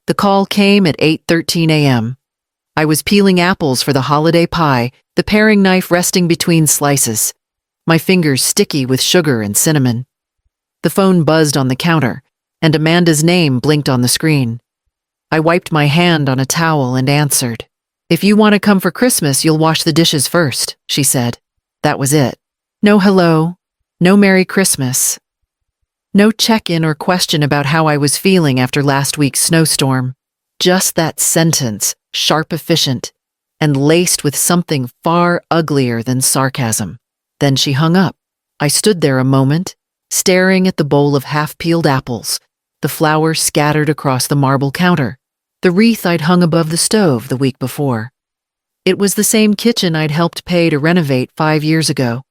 The call came at 8:13 a.m. I was peeling apples for the holiday pie, the paring knife resting between slices, my fingers sticky with sugar and cinnamon. The phone buzzed on the counter, and Amanda's name blinked on the screen. I wiped my hand on a towel and answered. "If you want to come for Christmas, you'll wash the dishes first," she said. That was it. No hello, no Merry Christmas. No check-in or question about how I was feeling after last week's snowstorm. Just that sentence, sharp efficient, and laced with something far uglier than sarcasm. Then she hung up. I stood there a moment, staring at the bowl of half-peeled apples, the flowers scattered across the marble counter, the wreath I'd hung above the stove the week before. It was the same kitchen I'd helped pay to renovate 5 years ago.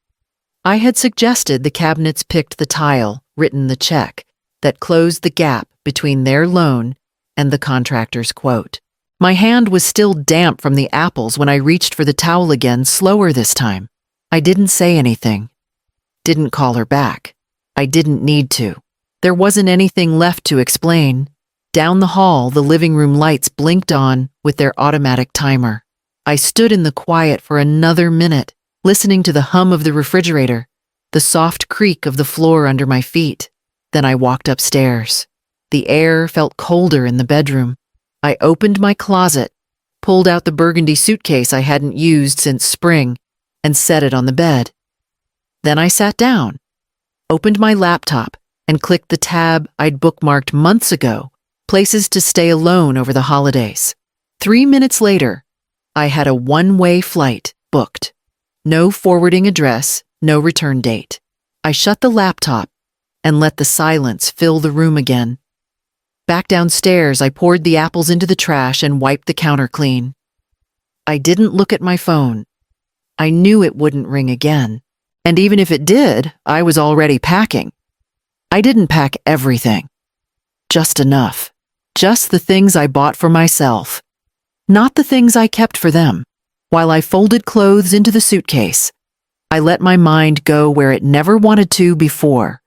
I had suggested the cabinets picked the tile, written the check, that closed the gap between their loan and the contractor's quote. My hand was still damp from the apples when I reached for the towel again, slower this time. I didn't say anything. Didn't call her back. I didn't need to. There wasn't anything left to explain. Down the hall, the living room lights blinked on with their automatic timer. I stood in the quiet for another minute, listening to the hum of the refrigerator, the soft creak of the floor under my feet. Then I walked upstairs. The air felt colder in the bedroom. I opened my closet, pulled out the burgundy suitcase I hadn't used since spring, and set it on the bed. Then I sat down, opened my laptop, and clicked the tab I'd bookmarked months ago, places to stay alone over the holidays. 3 minutes later, I had a one-way flight booked. No forwarding address, no return date. I shut the laptop and let the silence fill the room again. Back downstairs, I poured the apples into the trash and wiped the counter clean. I didn't look at my phone. I knew it wouldn't ring again. And even if it did, I was already packing. I didn't pack everything. Just enough. Just the things I bought for myself. Not the things I kept for them. While I folded clothes into the suitcase, I let my mind go where it never wanted to before.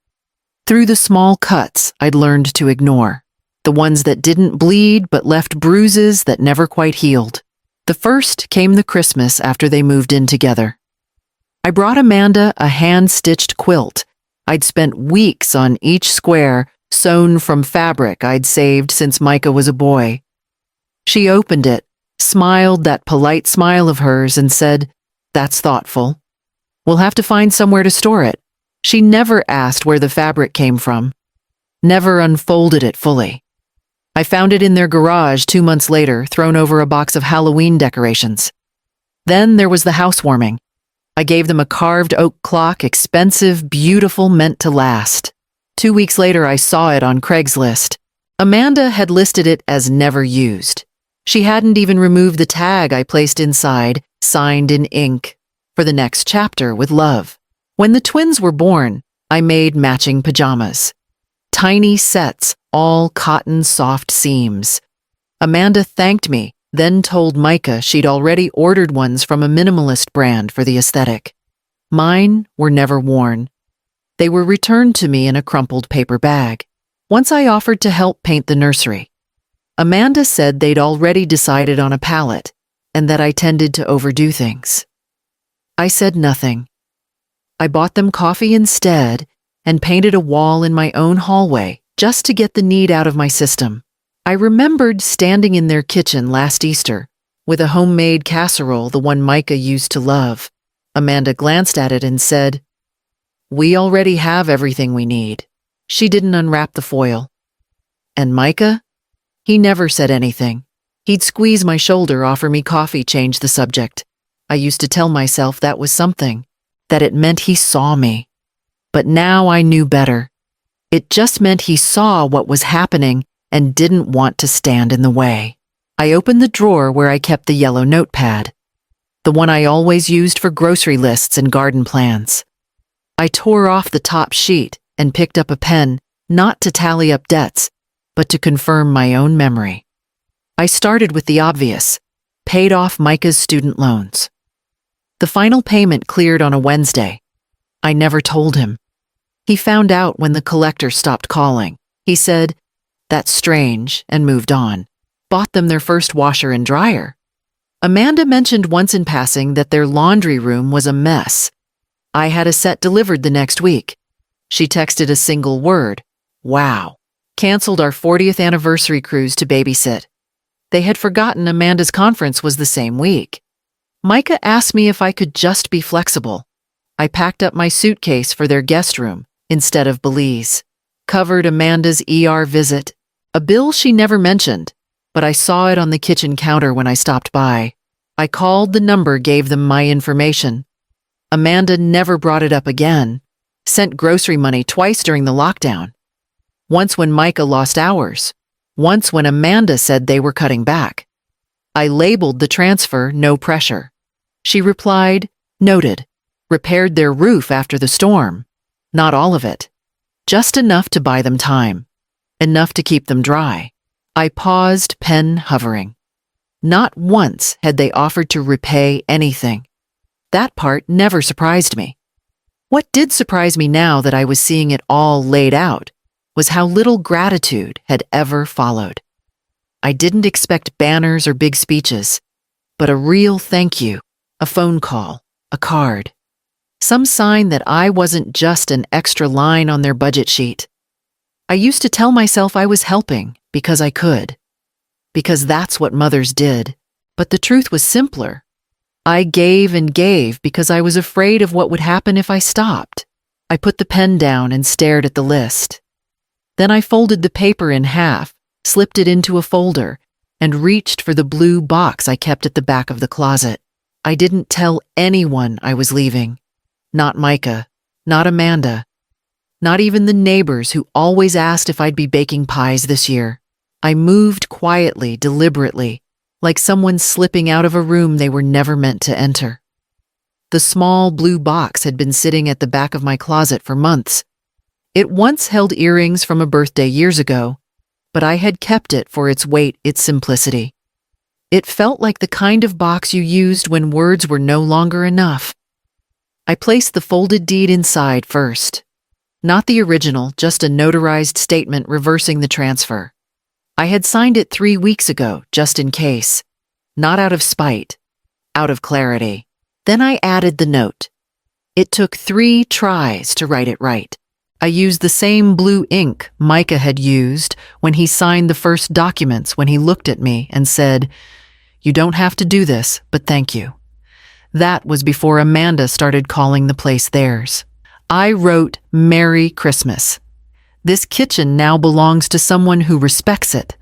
Through the small cuts I'd learned to ignore. The ones that didn't bleed but left bruises that never quite healed. The first came the Christmas after they moved in together. I brought Amanda a hand-stitched quilt. I'd spent weeks on each square, sewn from fabric I'd saved since Micah was a boy. She opened it, smiled that polite smile of hers, and said, "That's thoughtful. We'll have to find somewhere to store it." She never asked where the fabric came from, never unfolded it fully. I found it in their garage 2 months later, thrown over a box of Halloween decorations. Then there was the housewarming. I gave them a carved oak clock, expensive, beautiful, meant to last. 2 weeks later, I saw it on Craigslist. Amanda had listed it as never used. She hadn't even removed the tag I placed inside, signed in ink, for the next chapter with love. When the twins were born, I made matching pajamas. Tiny sets, all cotton soft seams. Amanda thanked me, then told Micah she'd already ordered ones from a minimalist brand for the aesthetic. Mine were never worn. They were returned to me in a crumpled paper bag. Once I offered to help paint the nursery. Amanda said they'd already decided on a palette, and that I tended to overdo things. I said nothing. I bought them coffee instead and painted a wall in my own hallway just to get the need out of my system. I remembered standing in their kitchen last Easter with a homemade casserole, the one Micah used to love. Amanda glanced at it and said, "We already have everything we need." She didn't unwrap the foil. And Micah? He never said anything. He'd squeeze my shoulder, offer me coffee, change the subject. I used to tell myself that was something, that it meant he saw me. But now I knew better. It just meant he saw what was happening and didn't want to stand in the way. I opened the drawer where I kept the yellow notepad, the one I always used for grocery lists and garden plans. I tore off the top sheet and picked up a pen, not to tally up debts, but to confirm my own memory. I started with the obvious, paid off Micah's student loans. The final payment cleared on a Wednesday. I never told him. He found out when the collector stopped calling. He said, "That's strange," and moved on. bought them their first washer and dryer. Amanda mentioned once in passing that their laundry room was a mess. I had a set delivered the next week. She texted a single word, "Wow." Canceled our 40th anniversary cruise to babysit. They had forgotten Amanda's conference was the same week. Micah asked me if I could just be flexible. I packed up my suitcase for their guest room instead of Belize. Covered Amanda's ER visit, a bill she never mentioned, but I saw it on the kitchen counter when I stopped by. I called the number, gave them my information. Amanda never brought it up again. Sent grocery money twice during the lockdown. Once when Micah lost hours. Once when Amanda said they were cutting back. I labeled the transfer no pressure. She replied, "Noted. Repaired their roof after the storm. Not all of it. Just enough to buy them time. Enough to keep them dry." I paused, pen hovering. Not once had they offered to repay anything. That part never surprised me. What did surprise me now that I was seeing it all laid out was how little gratitude had ever followed. I didn't expect banners or big speeches, but a real thank you, a phone call, a card. Some sign that I wasn't just an extra line on their budget sheet. I used to tell myself I was helping because I could, because that's what mothers did, but the truth was simpler. I gave and gave because I was afraid of what would happen if I stopped. I put the pen down and stared at the list. Then I folded the paper in half, slipped it into a folder, and reached for the blue box I kept at the back of the closet. I didn't tell anyone I was leaving. Not Micah, not Amanda, not even the neighbors who always asked if I'd be baking pies this year. I moved quietly, deliberately, like someone slipping out of a room they were never meant to enter. The small blue box had been sitting at the back of my closet for months. It once held earrings from a birthday years ago, but I had kept it for its weight, its simplicity. It felt like the kind of box you used when words were no longer enough. I placed the folded deed inside first. Not the original, just a notarized statement reversing the transfer. I had signed it 3 weeks ago, just in case. Not out of spite, out of clarity. Then I added the note. It took 3 tries to write it right. I used the same blue ink Micah had used when he signed the first documents when he looked at me and said, "You don't have to do this, but thank you." That was before Amanda started calling the place theirs. I wrote, "Merry Christmas." This kitchen now belongs to someone who respects it.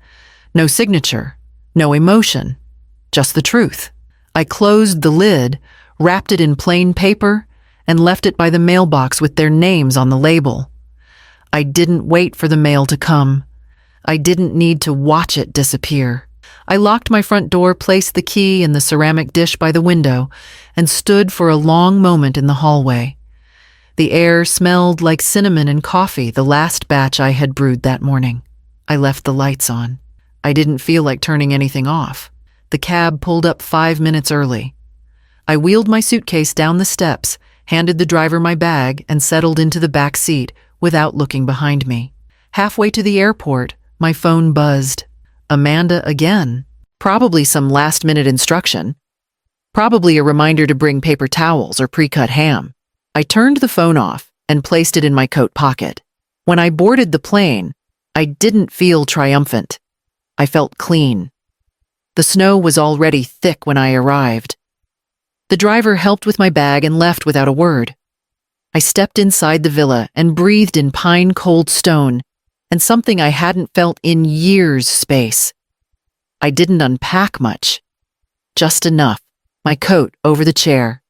No signature, no emotion, just the truth. I closed the lid, wrapped it in plain paper, and left it by the mailbox with their names on the label. I didn't wait for the mail to come. I didn't need to watch it disappear. I locked my front door, placed the key in the ceramic dish by the window, and stood for a long moment in the hallway. The air smelled like cinnamon and coffee, the last batch I had brewed that morning. I left the lights on. I didn't feel like turning anything off. The cab pulled up 5 minutes early. I wheeled my suitcase down the steps, handed the driver my bag, and settled into the back seat without looking behind me. Halfway to the airport, my phone buzzed. Amanda again. Probably some last-minute instruction. Probably a reminder to bring paper towels or pre-cut ham. I turned the phone off and placed it in my coat pocket. When I boarded the plane, I didn't feel triumphant. I felt clean. The snow was already thick when I arrived. The driver helped with my bag and left without a word. I stepped inside the villa and breathed in pine-cold stone and something I hadn't felt in years space. I didn't unpack much. Just enough. My coat over the chair.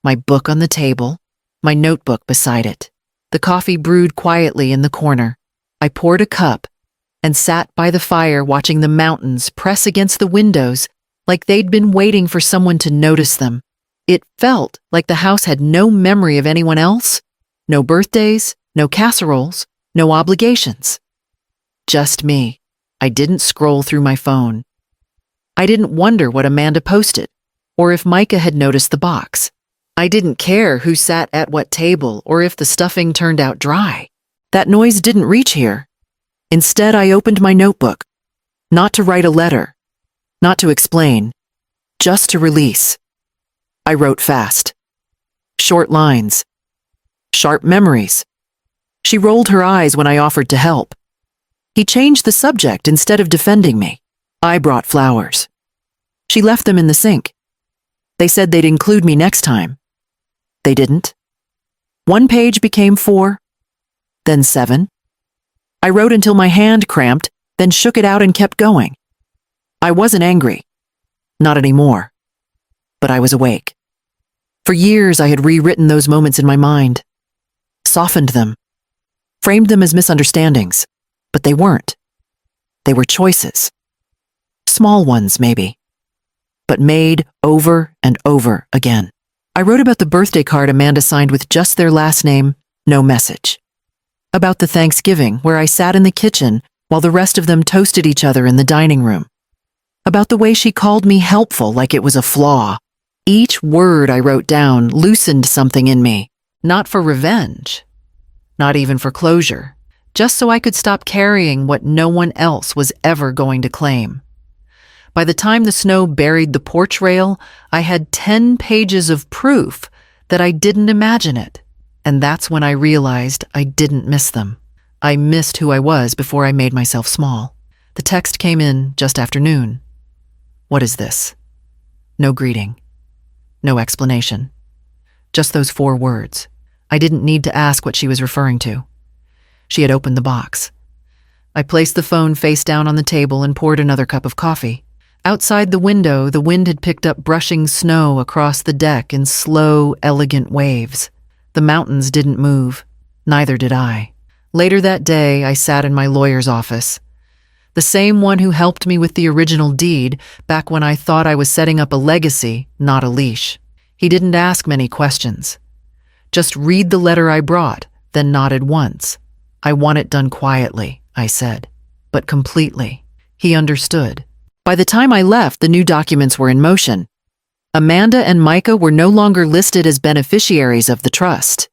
My book on the table. My notebook beside it. The coffee brewed quietly in the corner. I poured a cup and sat by the fire watching the mountains press against the windows like they'd been waiting for someone to notice them. It felt like the house had no memory of anyone else. No birthdays, no casseroles, no obligations. Just me. I didn't scroll through my phone. I didn't wonder what Amanda posted, or if Micah had noticed the box. I didn't care who sat at what table or if the stuffing turned out dry. That noise didn't reach here. Instead, I opened my notebook. Not to write a letter, not to explain, just to release. I wrote fast. Short lines. Sharp memories. She rolled her eyes when I offered to help. He changed the subject instead of defending me. I brought flowers. She left them in the sink. They said they'd include me next time. They didn't. 1 page became 4, then 7. I wrote until my hand cramped, then shook it out and kept going. I wasn't angry. Not anymore. But I was awake. For years I had rewritten those moments in my mind, softened them, framed them as misunderstandings, but they weren't. They were choices. Small ones, maybe, but made over and over again. I wrote about the birthday card Amanda signed with just their last name, no message. About the Thanksgiving where I sat in the kitchen while the rest of them toasted each other in the dining room. About the way she called me helpful like it was a flaw. Each word I wrote down loosened something in me, not for revenge, not even for closure, just so I could stop carrying what no one else was ever going to claim. By the time the snow buried the porch rail, I had 10 pages of proof that I didn't imagine it, and that's when I realized I didn't miss them. I missed who I was before I made myself small. The text came in just after noon. What is this? No greeting. No explanation. Just those 4 words. I didn't need to ask what she was referring to. She had opened the box. I placed the phone face down on the table and poured another cup of coffee. Outside the window, the wind had picked up brushing snow across the deck in slow, elegant waves. The mountains didn't move. Neither did I. Later that day, I sat in my lawyer's office. The same one who helped me with the original deed back when I thought I was setting up a legacy, not a leash. He didn't ask many questions. Just read the letter I brought, then nodded once. I want it done quietly, I said, but completely. He understood. By the time I left, the new documents were in motion. Amanda and Micah were no longer listed as beneficiaries of the trust.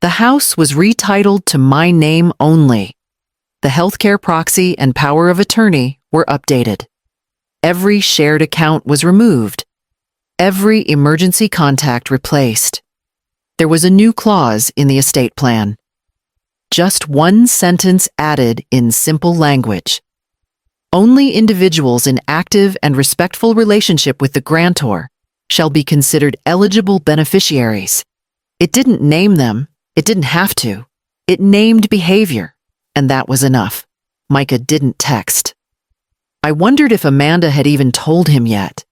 The house was retitled to my name only. The healthcare proxy and power of attorney were updated. Every shared account was removed. Every emergency contact replaced. There was a new clause in the estate plan. Just 1 sentence added in simple language. Only individuals in active and respectful relationship with the grantor shall be considered eligible beneficiaries. It didn't name them. It didn't have to. It named behavior. And that was enough. Micah didn't text. I wondered if Amanda had even told him yet,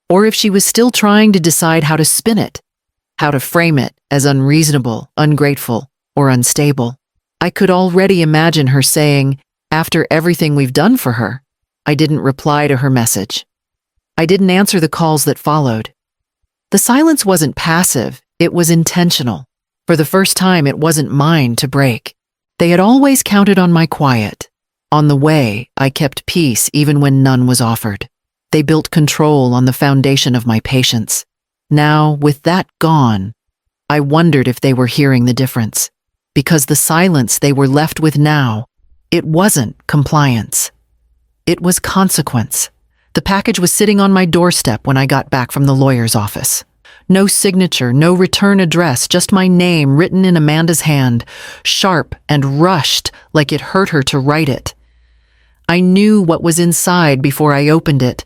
or if she was still trying to decide how to spin it, how to frame it as unreasonable, ungrateful, or unstable. I could already imagine her saying, after everything we've done for her, I didn't reply to her message. I didn't answer the calls that followed. The silence wasn't passive, it was intentional. For the first time, it wasn't mine to break. They had always counted on my quiet. On the way, I kept peace even when none was offered. They built control on the foundation of my patience. Now, with that gone, I wondered if they were hearing the difference. Because the silence they were left with now, it wasn't compliance. It was consequence. The package was sitting on my doorstep when I got back from the lawyer's office. No signature, no return address, just my name written in Amanda's hand, sharp and rushed like it hurt her to write it. I knew what was inside before I opened it.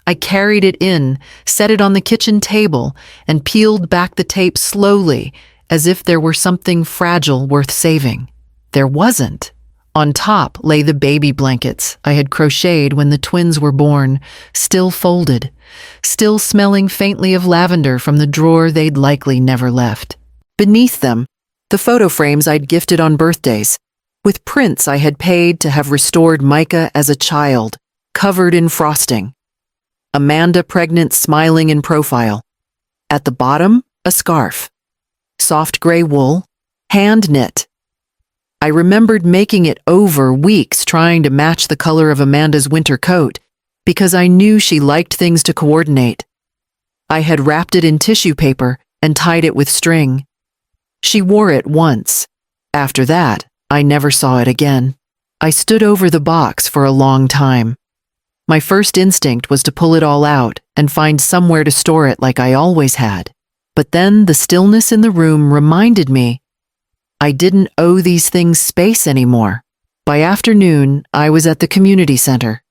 I carried it in, set it on the kitchen table, and peeled back the tape slowly, as if there were something fragile worth saving. There wasn't. On top lay the baby blankets I had crocheted when the twins were born, still folded, still smelling faintly of lavender from the drawer they'd likely never left. Beneath them, the photo frames I'd gifted on birthdays, with prints I had paid to have restored Micah as a child, covered in frosting. Amanda pregnant smiling in profile. At the bottom, a scarf. Soft gray wool, hand knit. I remembered making it over weeks trying to match the color of Amanda's winter coat because I knew she liked things to coordinate. I had wrapped it in tissue paper and tied it with string. She wore it once. After that, I never saw it again. I stood over the box for a long time. My first instinct was to pull it all out and find somewhere to store it like I always had. But then the stillness in the room reminded me I didn't owe these things space anymore. By afternoon, I was at the community center.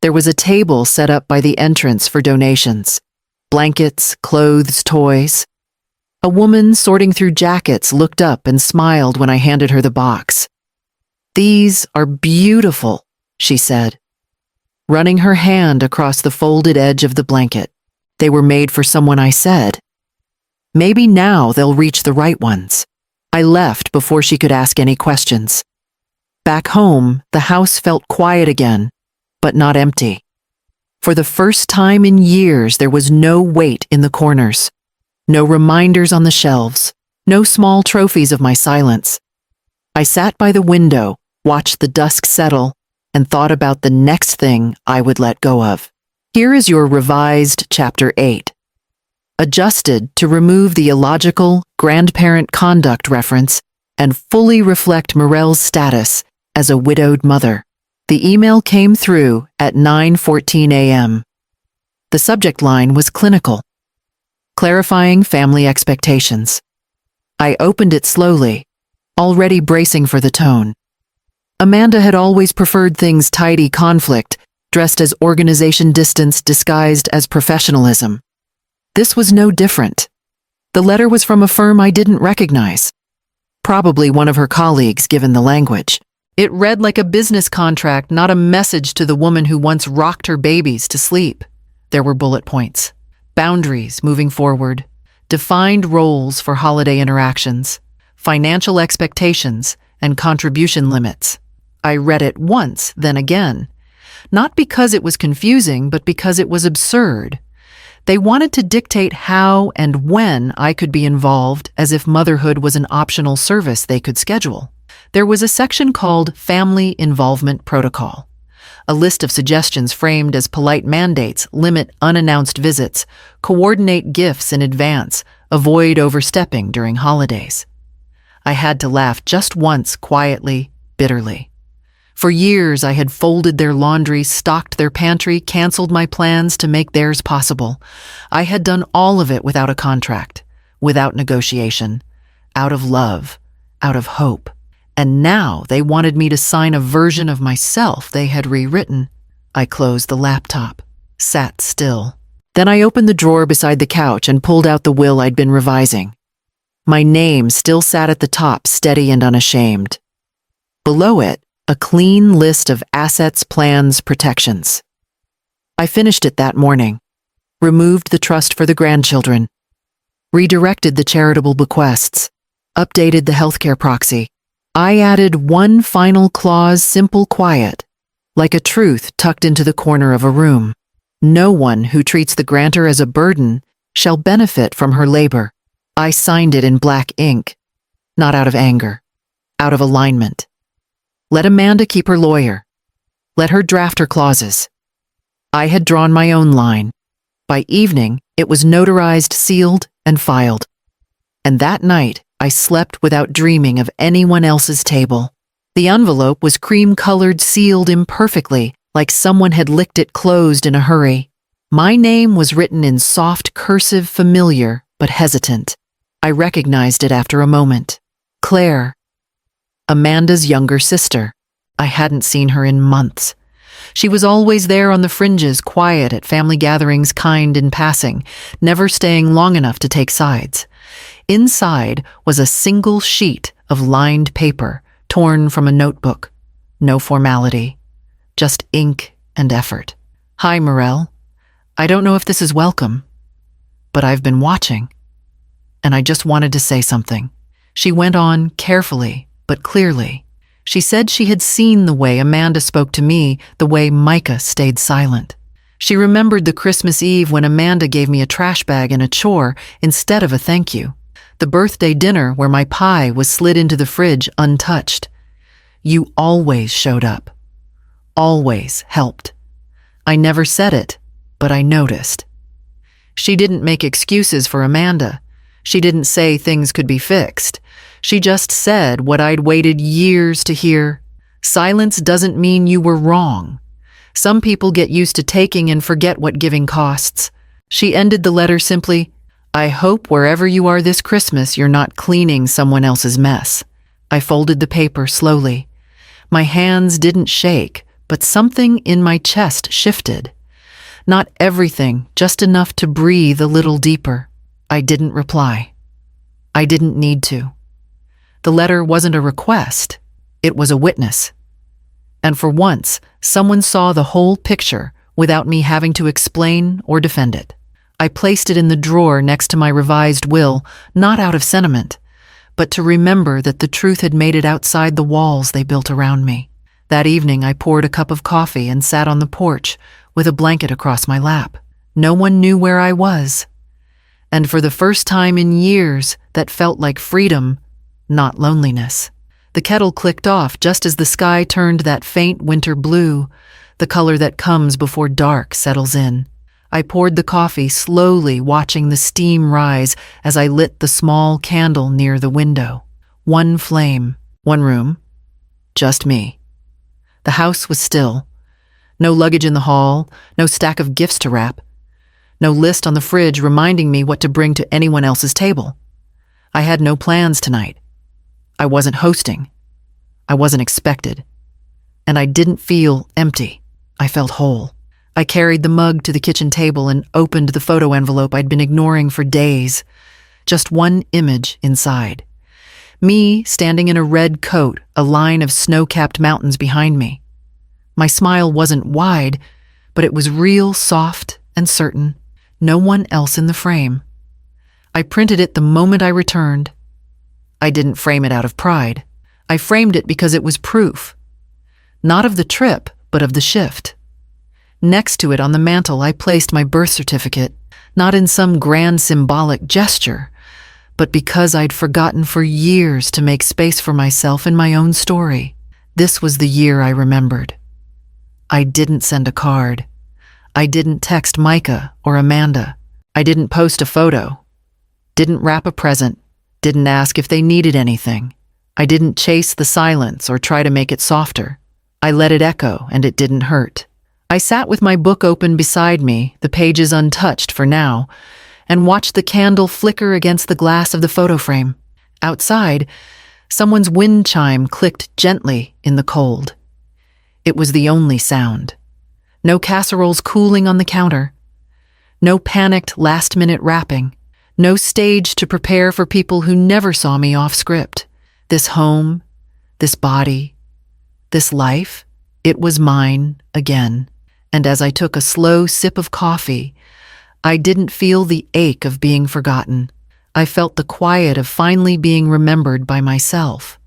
There was a table set up by the entrance for donations. Blankets, clothes, toys. A woman sorting through jackets looked up and smiled when I handed her the box. "These are beautiful," she said, running her hand across the folded edge of the blanket. "They were made for someone," I said. "Maybe now they'll reach the right ones." I left before she could ask any questions. Back home, the house felt quiet again, but not empty. For the first time in years, there was no weight in the corners, no reminders on the shelves, no small trophies of my silence. I sat by the window, watched the dusk settle, and thought about the next thing I would let go of. Here is your revised Chapter 8. Adjusted to remove the illogical grandparent conduct reference and fully reflect Morel's status as a widowed mother. The email came through at 9:14 a.m. The subject line was clinical, clarifying family expectations. I opened it slowly, already bracing for the tone. Amanda had always preferred things tidy conflict, dressed as organization distance disguised as professionalism. This was no different. The letter was from a firm I didn't recognize. Probably one of her colleagues, given the language. It read like a business contract, not a message to the woman who once rocked her babies to sleep. There were bullet points, boundaries moving forward, defined roles for holiday interactions, financial expectations, and contribution limits. I read it once, then again. Not because it was confusing, but because it was absurd. They wanted to dictate how and when I could be involved, as if motherhood was an optional service they could schedule. There was a section called Family Involvement Protocol, a list of suggestions framed as polite mandates: limit unannounced visits, coordinate gifts in advance, avoid overstepping during holidays. I had to laugh just once, quietly, bitterly. For years, I had folded their laundry, stocked their pantry, canceled my plans to make theirs possible. I had done all of it without a contract, without negotiation, out of love, out of hope. And now they wanted me to sign a version of myself they had rewritten. I closed the laptop, sat still. Then I opened the drawer beside the couch and pulled out the will I'd been revising. My name still sat at the top, steady and unashamed. Below it, a clean list of assets, plans, protections. I finished it that morning, removed the trust for the grandchildren, redirected the charitable bequests, updated the healthcare proxy. I added one final clause, simple, quiet, like a truth tucked into the corner of a room. No one who treats the grantor as a burden shall benefit from her labor. I signed it in black ink, not out of anger, out of alignment. Let Amanda keep her lawyer. Let her draft her clauses. I had drawn my own line. By evening, it was notarized, sealed, and filed. And that night, I slept without dreaming of anyone else's table. The envelope was cream-colored, sealed imperfectly, like someone had licked it closed in a hurry. My name was written in soft cursive, familiar but hesitant. I recognized it after a moment. Claire, Amanda's younger sister. I hadn't seen her in months. She was always there on the fringes, quiet at family gatherings, kind in passing, never staying long enough to take sides. Inside was a single sheet of lined paper, torn from a notebook. No formality, just ink and effort. "Hi, Morel. I don't know if this is welcome, but I've been watching, and I just wanted to say something." She went on carefully, but clearly. She said she had seen the way Amanda spoke to me, the way Micah stayed silent. She remembered the Christmas Eve when Amanda gave me a trash bag and a chore instead of a thank you. The birthday dinner where my pie was slid into the fridge untouched. You always showed up. Always helped. I never said it, but I noticed. She didn't make excuses for Amanda. She didn't say things could be fixed. She just said what I'd waited years to hear. Silence doesn't mean you were wrong. Some people get used to taking and forget what giving costs. She ended the letter simply, "I hope wherever you are this Christmas you're not cleaning someone else's mess." I folded the paper slowly. My hands didn't shake, but something in my chest shifted. Not everything, just enough to breathe a little deeper. I didn't reply. I didn't need to. The letter wasn't a request. It was a witness. And for once, someone saw the whole picture without me having to explain or defend it. I placed it in the drawer next to my revised will, not out of sentiment, but to remember that the truth had made it outside the walls they built around me. That evening, I poured a cup of coffee and sat on the porch with a blanket across my lap. No one knew where I was. And for the first time in years, that felt like freedom, not loneliness. The kettle clicked off just as the sky turned that faint winter blue, the color that comes before dark settles in. I poured the coffee slowly, watching the steam rise as I lit the small candle near the window. One flame, one room, just me. The house was still. No luggage in the hall, no stack of gifts to wrap, no list on the fridge reminding me what to bring to anyone else's table. I had no plans tonight. I wasn't hosting. I wasn't expected. And I didn't feel empty. I felt whole. I carried the mug to the kitchen table and opened the photo envelope I'd been ignoring for days. Just one image inside. Me standing in a red coat, a line of snow-capped mountains behind me. My smile wasn't wide, but it was real, soft, and certain. No one else in the frame. I printed it the moment I returned. I didn't frame it out of pride. I framed it because it was proof. Not of the trip, but of the shift. Next to it on the mantel, I placed my birth certificate, not in some grand symbolic gesture, but because I'd forgotten for years to make space for myself in my own story. This was the year I remembered. I didn't send a card. I didn't text Micah or Amanda. I didn't post a photo. Didn't wrap a present. Didn't ask if they needed anything. I didn't chase the silence or try to make it softer. I let it echo, and it didn't hurt. I sat with my book open beside me, the pages untouched for now, and watched the candle flicker against the glass of the photo frame. Outside, someone's wind chime clicked gently in the cold. It was the only sound. No casseroles cooling on the counter. No panicked last-minute wrapping. No stage to prepare for people who never saw me off script. This home, this body, this life, it was mine again. And as I took a slow sip of coffee, I didn't feel the ache of being forgotten. I felt the quiet of finally being remembered by myself.